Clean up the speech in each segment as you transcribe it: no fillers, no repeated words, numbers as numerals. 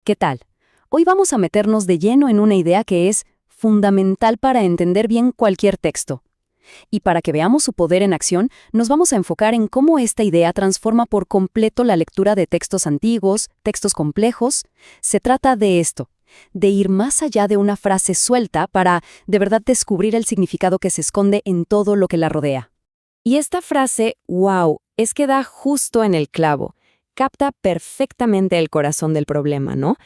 ¿Qué tal? Hoy vamos a meternos de lleno en una idea que es fundamental para entender bien cualquier texto. Y para que veamos su poder en acción, nos vamos a enfocar en cómo esta idea transforma por completo la lectura de textos antiguos, textos complejos. Se trata de esto, de ir más allá de una frase suelta para de verdad descubrir el significado que se esconde en todo lo que la rodea. Y esta frase, wow, es que da justo en el clavo. Capta perfectamente el corazón del problema, ¿no?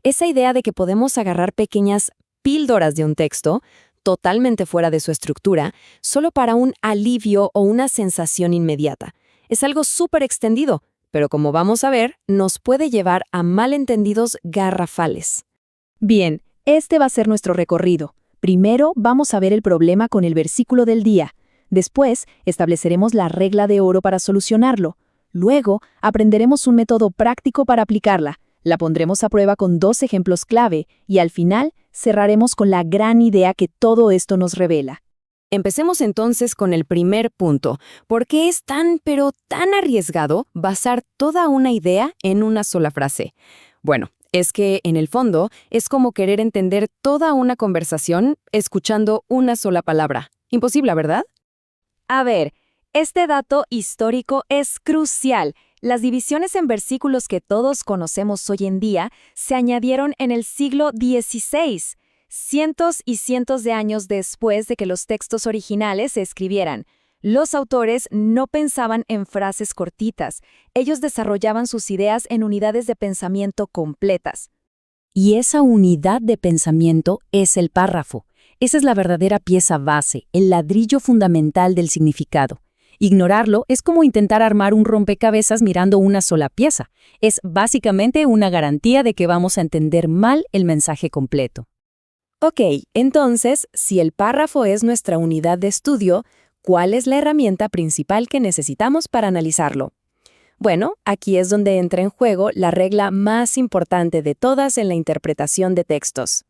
Esa idea de que podemos agarrar pequeñas píldoras de un texto, totalmente fuera de su estructura, solo para un alivio o una sensación inmediata. Es algo súper extendido, pero como vamos a ver, nos puede llevar a malentendidos garrafales. Bien, este va a ser nuestro recorrido. Primero vamos a ver el problema con el versículo del día. Después estableceremos la regla de oro para solucionarlo. Luego aprenderemos un método práctico para aplicarla. La pondremos a prueba con 2 ejemplos clave y al final cerraremos con la gran idea que todo esto nos revela. Empecemos entonces con el primer punto. ¿Por qué es tan, pero tan arriesgado basar toda una idea en una sola frase? Bueno, es que, en el fondo, es como querer entender toda una conversación escuchando una sola palabra. Imposible, ¿verdad? A ver, este dato histórico es crucial. Las divisiones en versículos que todos conocemos hoy en día se añadieron en el siglo XVI, cientos y cientos de años después de que los textos originales se escribieran. Los autores no pensaban en frases cortitas, ellos desarrollaban sus ideas en unidades de pensamiento completas. Y esa unidad de pensamiento es el párrafo. Esa es la verdadera pieza base, el ladrillo fundamental del significado. Ignorarlo es como intentar armar un rompecabezas mirando una sola pieza. Es básicamente una garantía de que vamos a entender mal el mensaje completo. Ok, entonces, si el párrafo es nuestra unidad de estudio, ¿cuál es la herramienta principal que necesitamos para analizarlo? Bueno, aquí es donde entra en juego la regla más importante de todas en la interpretación de textos.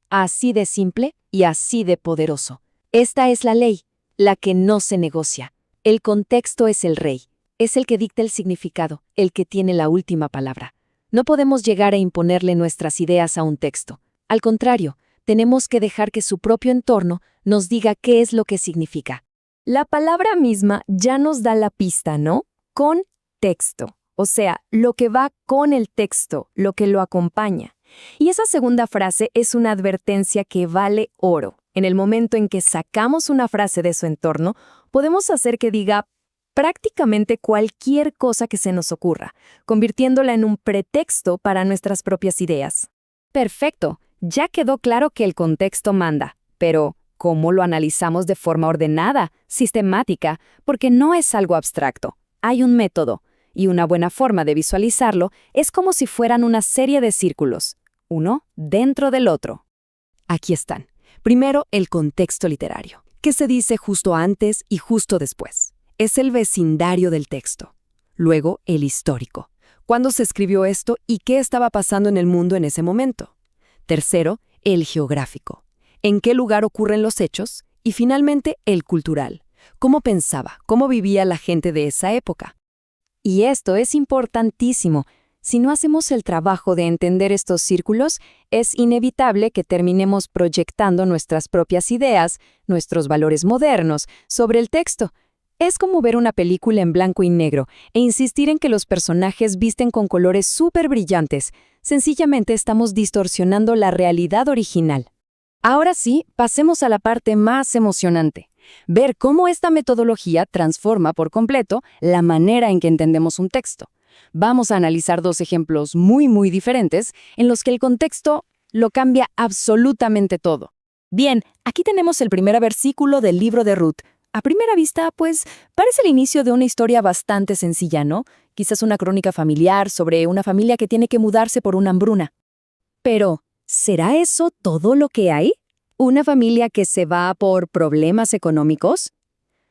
Así de simple y así de poderoso. Esta es la ley, la que no se negocia. El contexto es el rey, es el que dicta el significado, el que tiene la última palabra. No podemos llegar a imponerle nuestras ideas a un texto. Al contrario, tenemos que dejar que su propio entorno nos diga qué es lo que significa. La palabra misma ya nos da la pista, ¿no? Contexto, o sea, lo que va con el texto, lo que lo acompaña. Y esa segunda frase es una advertencia que vale oro. En el momento en que sacamos una frase de su entorno, podemos hacer que diga prácticamente cualquier cosa que se nos ocurra, convirtiéndola en un pretexto para nuestras propias ideas. Perfecto, ya quedó claro que el contexto manda, pero ¿cómo lo analizamos de forma ordenada, sistemática? Porque no es algo abstracto, hay un método, y una buena forma de visualizarlo es como si fueran una serie de círculos, uno dentro del otro. Aquí están. Primero, el contexto literario. ¿Qué se dice justo antes y justo después? Es el vecindario del texto. Luego, el histórico. ¿Cuándo se escribió esto y qué estaba pasando en el mundo en ese momento? Tercero, el geográfico. ¿En qué lugar ocurren los hechos? Y finalmente, el cultural. ¿Cómo pensaba? ¿Cómo vivía la gente de esa época? Y esto es importantísimo. Si no hacemos el trabajo de entender estos círculos, es inevitable que terminemos proyectando nuestras propias ideas, nuestros valores modernos, sobre el texto. Es como ver una película en blanco y negro e insistir en que los personajes visten con colores súper brillantes. Sencillamente estamos distorsionando la realidad original. Ahora sí, pasemos a la parte más emocionante. Ver cómo esta metodología transforma por completo la manera en que entendemos un texto. Vamos a analizar 2 ejemplos muy diferentes en los que el contexto lo cambia absolutamente todo. Bien, aquí tenemos el primer versículo del libro de Ruth. A primera vista, pues, parece el inicio de una historia bastante sencilla, ¿no? Quizás una crónica familiar sobre una familia que tiene que mudarse por una hambruna. Pero, ¿será eso todo lo que hay? ¿Una familia que se va por problemas económicos?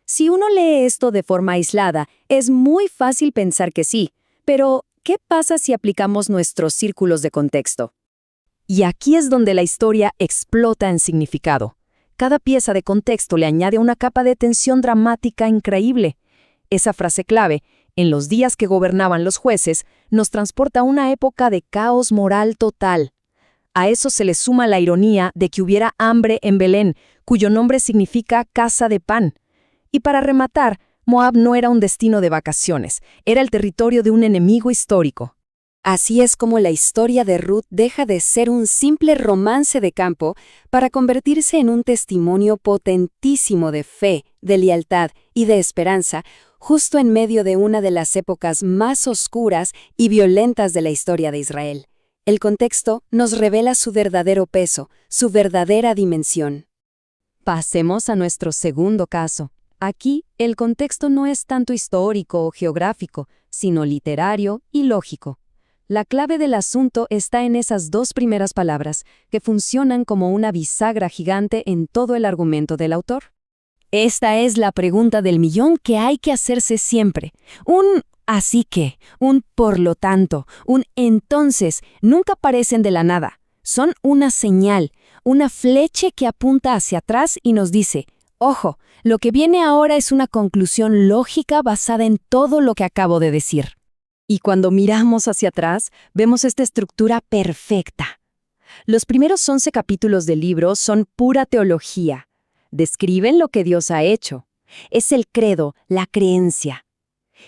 Si uno lee esto de forma aislada, es muy fácil pensar que sí. Pero, ¿qué pasa si aplicamos nuestros círculos de contexto? Y aquí es donde la historia explota en significado. Cada pieza de contexto le añade una capa de tensión dramática increíble. Esa frase clave, en los días que gobernaban los jueces, nos transporta a una época de caos moral total. A eso se le suma la ironía de que hubiera hambre en Belén, cuyo nombre significa casa de pan. Y para rematar, Moab no era un destino de vacaciones, era el territorio de un enemigo histórico. Así es como la historia de Ruth deja de ser un simple romance de campo para convertirse en un testimonio potentísimo de fe, de lealtad y de esperanza, justo en medio de una de las épocas más oscuras y violentas de la historia de Israel. El contexto nos revela su verdadero peso, su verdadera dimensión. Pasemos a nuestro segundo caso. Aquí, el contexto no es tanto histórico o geográfico, sino literario y lógico. La clave del asunto está en esas dos primeras palabras, que funcionan como una bisagra gigante en todo el argumento del autor. Esta es la pregunta del millón que hay que hacerse siempre. Un así que, un por lo tanto, un entonces, nunca aparecen de la nada. Son una señal, una flecha que apunta hacia atrás y nos dice, ojo, lo que viene ahora es una conclusión lógica basada en todo lo que acabo de decir. Y cuando miramos hacia atrás, vemos esta estructura perfecta. Los primeros 11 capítulos del libro son pura teología. Describen lo que Dios ha hecho. Es el credo, la creencia.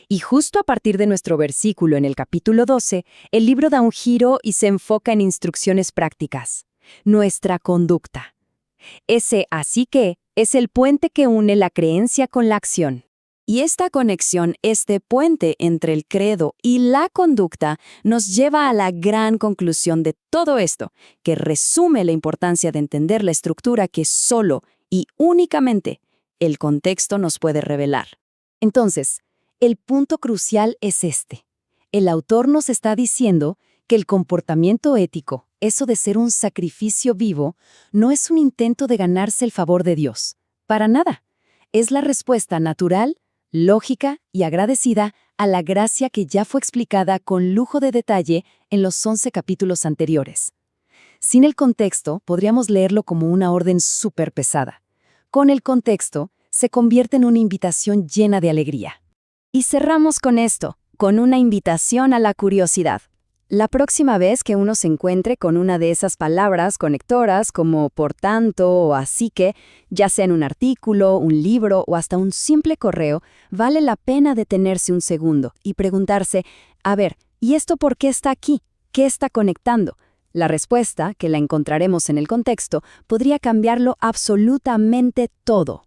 Y justo a partir de nuestro versículo en el capítulo 12, el libro da un giro y se enfoca en instrucciones prácticas. Nuestra conducta. Ese así que es el puente que une la creencia con la acción. Y esta conexión, este puente entre el credo y la conducta, nos lleva a la gran conclusión de todo esto, que resume la importancia de entender la estructura que solo y únicamente el contexto nos puede revelar. Entonces, el punto crucial es este. El autor nos está diciendo que el comportamiento ético, eso de ser un sacrificio vivo, no es un intento de ganarse el favor de Dios. Para nada. Es la respuesta natural, lógica y agradecida a la gracia que ya fue explicada con lujo de detalle en los 11 capítulos anteriores. Sin el contexto, podríamos leerlo como una orden súper pesada. Con el contexto, se convierte en una invitación llena de alegría. Y cerramos con esto, con una invitación a la curiosidad. La próxima vez que uno se encuentre con una de esas palabras conectoras como por tanto o así que, ya sea en un artículo, un libro o hasta un simple correo, vale la pena detenerse un segundo y preguntarse, a ver, ¿y esto por qué está aquí? ¿Qué está conectando? La respuesta, que la encontraremos en el contexto, podría cambiarlo absolutamente todo.